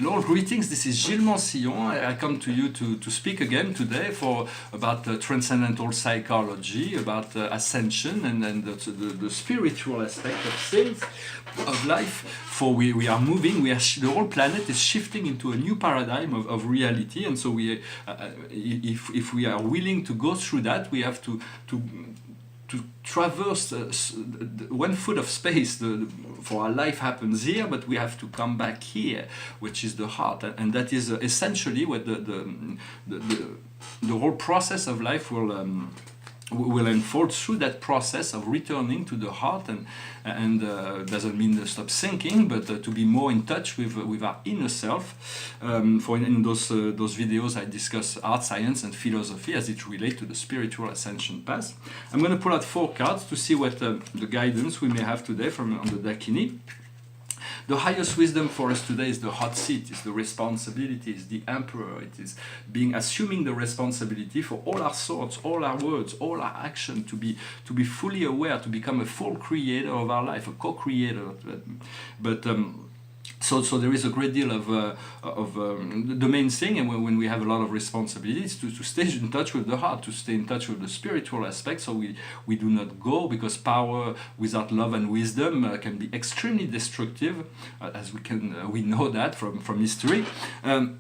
Hello, greetings. This is Gilles Mansillon. I come to you to speak again today about transcendental psychology, about ascension and the spiritual aspect of things, of life. For we are moving. The whole planet is shifting into a new paradigm of reality, and so if we are willing to go through that, we have to traverse 1 foot of space. For our life happens here, but we have to come back here, which is the heart, and that is essentially what the whole process of life will unfold through that process of returning to the heart, and doesn't mean to stop thinking, but to be more in touch with our inner self. In those videos I discuss art, science and philosophy as it relates to the spiritual ascension path. I'm going to pull out 4 cards to see what the guidance we may have today on the Dakini. The highest wisdom for us today is the hot seat, is the responsibility, is the emperor. It is assuming the responsibility for all our thoughts, all our words, all our action, to be fully aware, to become a full creator of our life, a co-creator. So there is a great deal of the main thing, and when we have a lot of responsibilities, to stay in touch with the heart, to stay in touch with the spiritual aspect, so we do not go, because power without love and wisdom can be extremely destructive, as we know that from history. So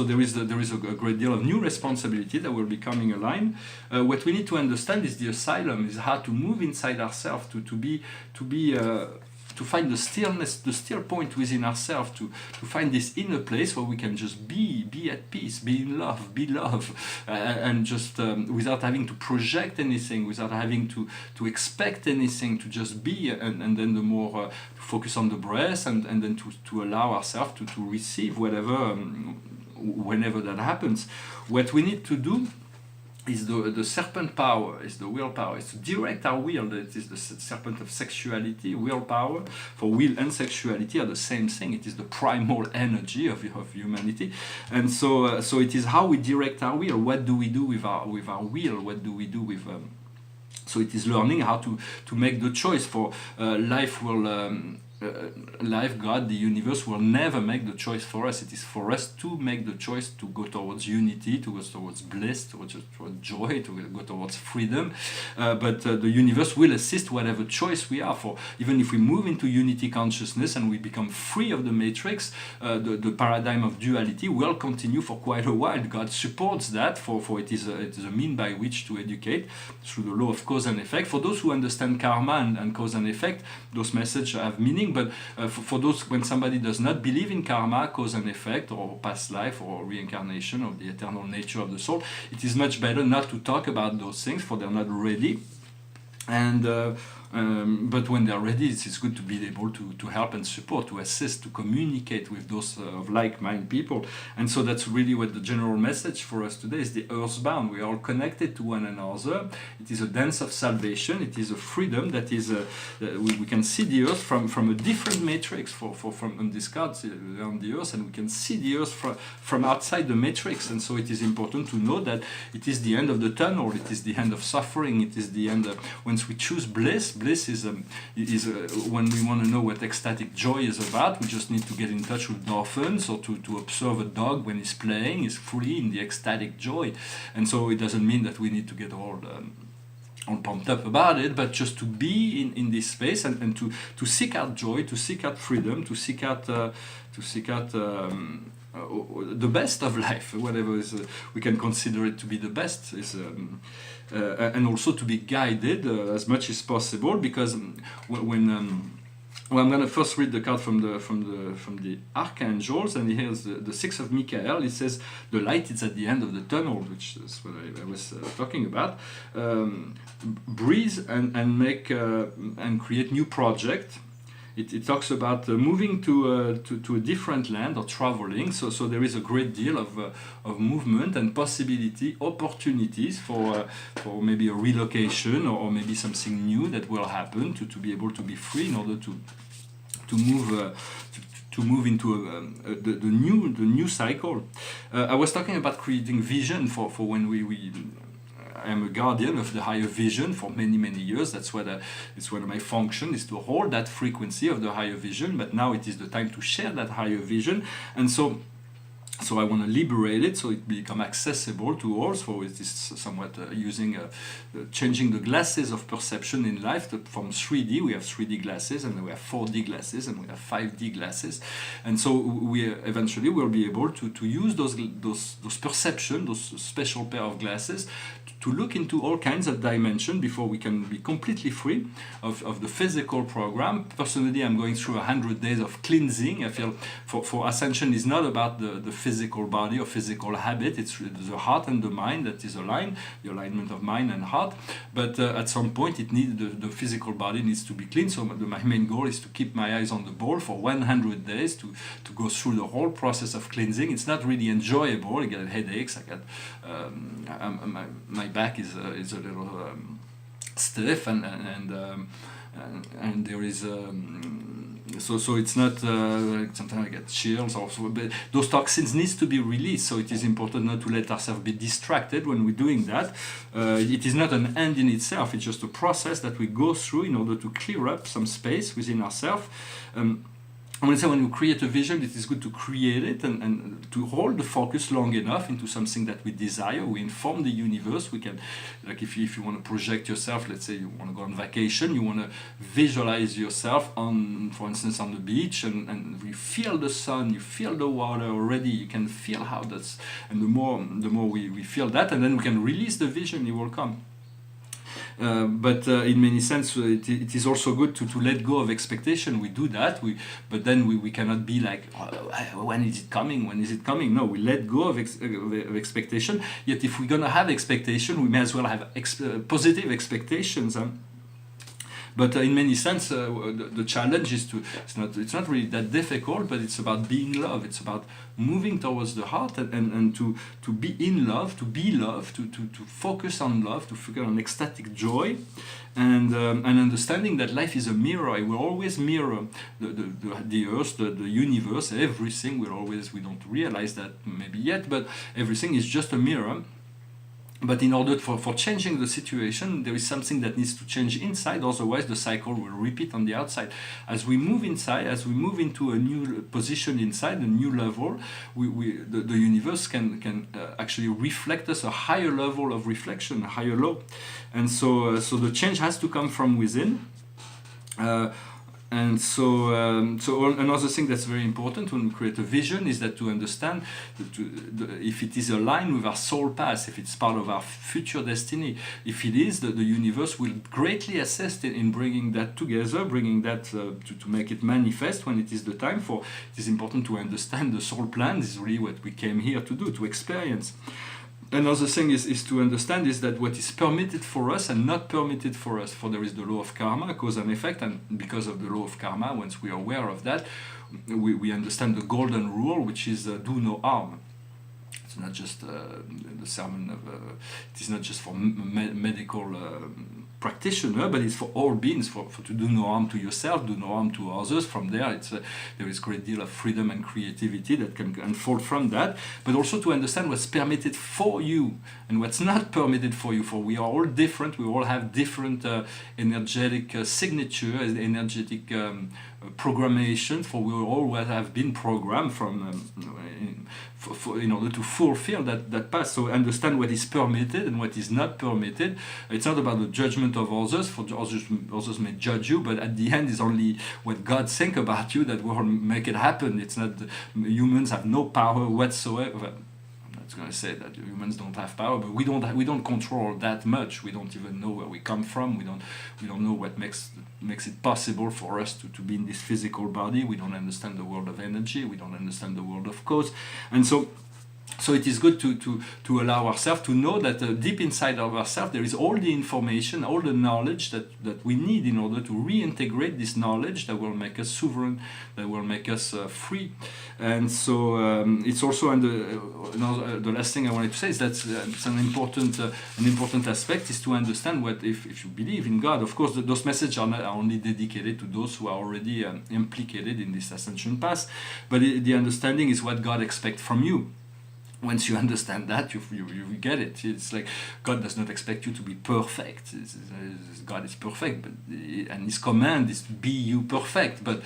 there is a great deal of new responsibility that will be coming aligned. What we need to understand is the asylum, is how to move inside ourselves, to find the stillness, the still point within ourselves, to find this inner place where we can just be at peace, be in love, be love, and just without having to project anything, without having to expect anything, to just be, and then the more focus on the breath, and then to allow ourselves to receive whatever, whenever that happens. What we need to do is the serpent power, is the willpower, is to direct our will. That is the serpent of sexuality. Willpower, for will and sexuality are the same thing. It is the primal energy of humanity, and so it is how we direct our will. What do we do with our will? What do we do with so it is learning how to make the choice. For life will life, God, the universe will never make the choice for us. It is for us to make the choice to go towards unity, to go towards bliss, towards joy, to go towards freedom. But the universe will assist whatever choice we are for. Even if we move into unity consciousness and we become free of the matrix, the paradigm of duality will continue for quite a while. God supports that, for it is a mean by which to educate through the law of cause and effect. For those who understand karma and cause and effect, those messages have meaning. But for those, when somebody does not believe in karma, cause and effect, or past life, or reincarnation, or the eternal nature of the soul, it is much better not to talk about those things, for they're not ready. But when they're ready, it's good to be able to help and support, to assist, to communicate with those of like-minded people. And so that's really what the general message for us today is: the earthbound. We are all connected to one another. It is a dance of salvation. It is a freedom that is we can see the earth from a different matrix from on this card on the earth, and we can see the earth from outside the matrix. And so it is important to know that it is the end of the tunnel. It is the end of suffering. It is the end once we choose bliss. Bliss is when we want to know what ecstatic joy is about. We just need to get in touch with dolphins, or to observe a dog when he's playing, is fully in the ecstatic joy. And so it doesn't mean that we need to get all pumped up about it, but just to be in this space, and to seek out joy, to seek out freedom, to seek out the best of life, whatever is we can consider it to be the best, is and also to be guided as much as possible, because I'm going to first read the card from the archangels, and here's the 6 of Michael. It says the light is at the end of the tunnel, which is what I was talking about. Breathe and make and create new project. It talks about moving to a different land, or traveling. So there is a great deal of movement and possibility, opportunities for maybe a relocation, or maybe something new that will happen, to be able to be free in order to move into the new cycle. I was talking about creating vision for when am a guardian of the higher vision for many, many years. That's what it's one of my function is to hold that frequency of the higher vision. But now it is the time to share that higher vision, and so I want to liberate it so it become accessible to all. So it is somewhat using changing the glasses of perception in life from 3D. We have 3D glasses, and we have 4D glasses, and we have 5D glasses, and so we eventually will be able to use those perception, those special pair of glasses, to look into all kinds of dimensions before we can be completely free of the physical program. Personally, I'm going through 100 days of cleansing. I feel for Ascension is not about the physical body or physical habit. It's the heart and the mind that is aligned, the alignment of mind and heart. But at some point, the physical body needs to be clean. So my main goal is to keep my eyes on the ball for 100 days to go through the whole process of cleansing. It's not really enjoyable. I get headaches. I get my back is a little stiff, and there is so it's not sometimes I get chills also, but those toxins needs to be released. So it is important not to let ourselves be distracted when we're doing that. It is not an end in itself. It's just a process that we go through in order to clear up some space within ourselves. I want to say when we create a vision, it is good to create it and to hold the focus long enough into something that we desire. We inform the universe. We can, like if you want to project yourself, let's say you want to go on vacation, you want to visualize yourself on, for instance, on the beach, and you feel the sun, you feel the water already, you can feel how that's, and the more we feel that, and then we can release the vision, it will come. But in many sense, it is also good to let go of expectation. We do that, but then we cannot be like, oh, when is it coming? When is it coming? No, we let go of expectation. Yet if we're gonna have expectation, we may as well have positive expectations. But in many sense, the challenge is it's not really that difficult, but it's about being love. It's about moving towards the heart and to be in love, to be love, to focus on love, to focus on ecstatic joy, and understanding that life is a mirror. It will always mirror the earth, the universe, everything will always, we don't realize that maybe yet, but everything is just a mirror. But in order for changing the situation, there is something that needs to change inside, otherwise the cycle will repeat on the outside. As we move inside, as we move into a new position inside, a new level, the universe can actually reflect us a higher level of reflection, a higher law. And so the change has to come from within. And so another thing that's very important when we create a vision is that to understand if it is aligned with our soul path, if it's part of our future destiny. If it is, the universe will greatly assist in bringing that together, bringing that to make it manifest when it is the time for. It is important to understand the soul plan. This is really what we came here to do, to experience. Another thing is to understand is that what is permitted for us and not permitted for us. For there is the law of karma, cause and effect, and because of the law of karma, once we are aware of that, we understand the golden rule, which is do no harm. It's not just the sermon of. It is not just for medical practitioner, but it's for all beings. For to do no harm to yourself, do no harm to others. From there, there is a great deal of freedom and creativity that can unfold from that. But also to understand what's permitted for you and what's not permitted for you. For we are all different. We all have different energetic signature, energetic programmation. For we all have been programmed from. In order to fulfill that path. So understand what is permitted and what is not permitted. It's not about the judgment of others, for others may judge you, but at the end it's only what God thinks about you that will make it happen. It's not, humans have no power whatsoever. I'm not going to say that humans don't have power, but we don't control that much. We don't even know where we come from. We don't know what makes it possible for us to be in this physical body. We don't understand the world of energy. We don't understand the world of cause, and so it is good to allow ourselves to know that deep inside of ourselves there is all the information, all the knowledge that we need in order to reintegrate this knowledge that will make us sovereign, that will make us free. And so it's also the last thing I wanted to say is that it's an important aspect is to understand what if you believe in God. Of course, those messages are not only dedicated to those who are already implicated in this ascension path, but the understanding is what God expects from you. once you understand that, you get it. It's like God does not expect you to be perfect. God is perfect, and His command is be you perfect. But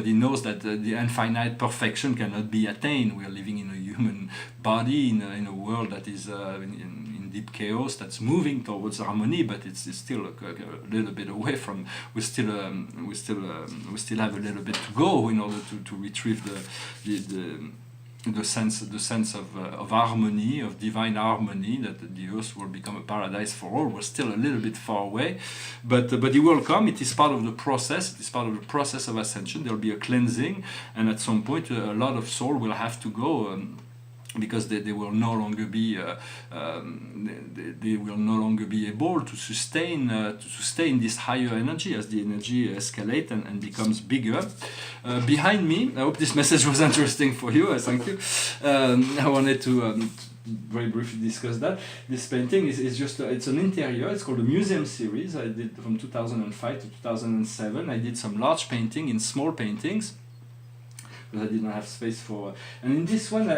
He knows that the infinite perfection cannot be attained. We are living in a human body in a world that is in deep chaos, that's moving towards harmony, but it's still a little bit away from. We still have a little bit to go in order to retrieve the sense of harmony, of divine harmony, that the earth will become a paradise for all. We're still a little bit far away, but it will come. It is part of the process. It is part of the process of ascension. There will be a cleansing, and at some point, a lot of soul will have to go. Because they will no longer be they will no longer be able to sustain this higher energy as the energy escalates and becomes bigger. Behind me, I hope this message was interesting for you. I thank you. I wanted to very briefly discuss that. This painting is just it's an interior. It's called the Museum Series. I did from 2005 to 2007. I did some large painting in small paintings because I didn't have space for. And in this one,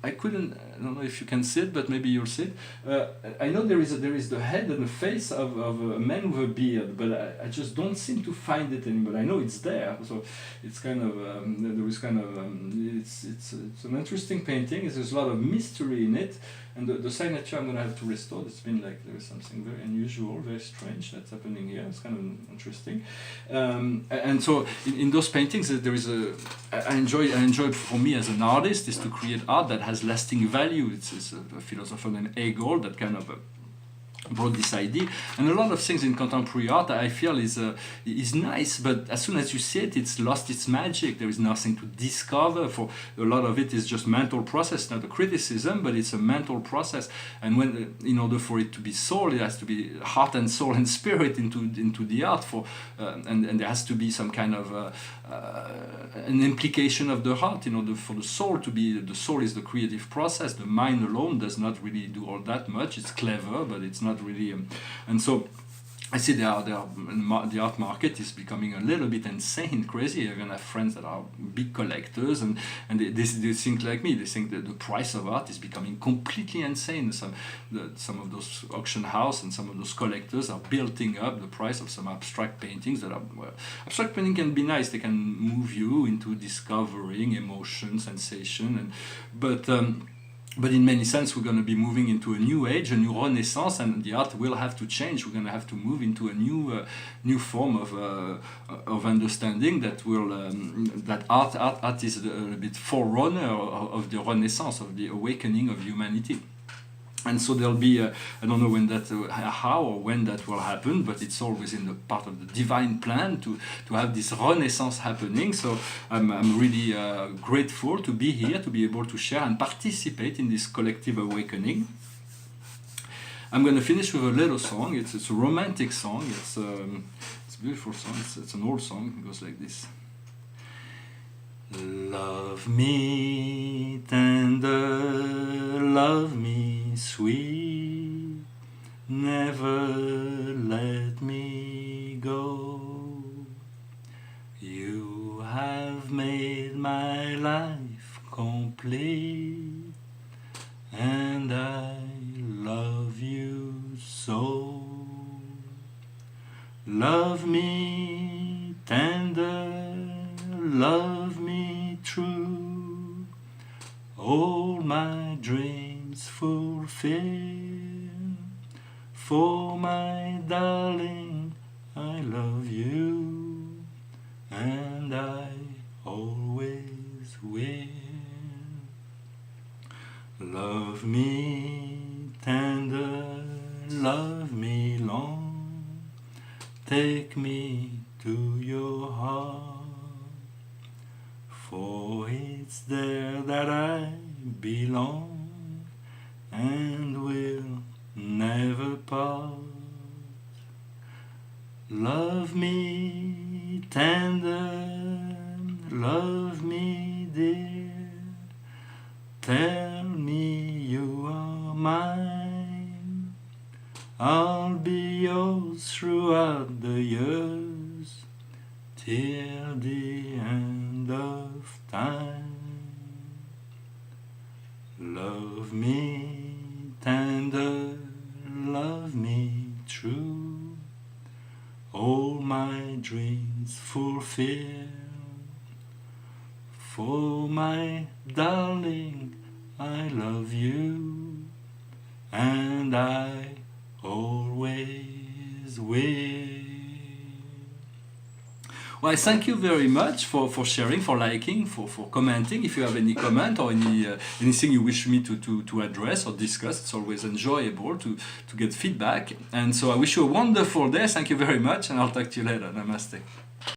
I couldn't. I don't know if you can see it, but maybe you'll see it. I know there is the head and the face of a man with a beard, but I just don't seem to find it anymore. I know it's there, so it's kind of there is kind of it's an interesting painting. There's a lot of mystery in it, and the signature I'm gonna have to restore. It's been like there is something very unusual, very strange that's happening here. It's kind of interesting, and so in those paintings there is I enjoy for me as an artist is to create art that has lasting value. It's a philosopher named Hegel that kind of brought this idea, and a lot of things in contemporary art I feel is nice, but as soon as you see it, it's lost its magic. There is nothing to discover. For a lot of it is just mental process, not a criticism, but it's a mental process. And when in order for it to be soul, it has to be heart and soul and spirit into the art. And there has to be some kind of an implication of the heart in order for the soul to be. The soul is the creative process. The mind alone does not really do all that much. It's clever, but it's not really, and so I see the art market is becoming a little bit insane, crazy. You're gonna have friends that are big collectors, and they think like me. They think that the price of art is becoming completely insane. Some of those auction house and some of those collectors are building up the price of some abstract paintings that are. Well, abstract painting can be nice. They can move you into discovering emotion, sensation, but in many sense, we're going to be moving into a new age, a new renaissance, and the art will have to change. We're going to have to move into a new form of understanding that will that art is a bit forerunner of the renaissance, of the awakening of humanity. And so there'll be, I don't know when that, how or when that will happen, but it's always in the part of the divine plan to have this renaissance happening. So I'm really grateful to be here, to be able to share and participate in this collective awakening. I'm going to finish with a little song. It's a romantic song. It's a beautiful song. It's an old song. It goes like this. Love me tender, love me sweet, never let me go. You have made my life complete, and I love you so. Love me tender, love me true, all my dreams fulfill. For my darling, I love you, and I always will. Love me tender, love me long, take me to your heart. For it's there that I belong and will never part. Love me tender, love me dear, tell me you are mine. I'll be yours throughout the years, till the end of time. Love For my darling, I love you, and I always will. Well, thank you very much for sharing, for liking, for commenting. If you have any comment or anything you wish me to address or discuss, it's always enjoyable to get feedback. And so I wish you a wonderful day. Thank you very much, and I'll talk to you later. Namaste.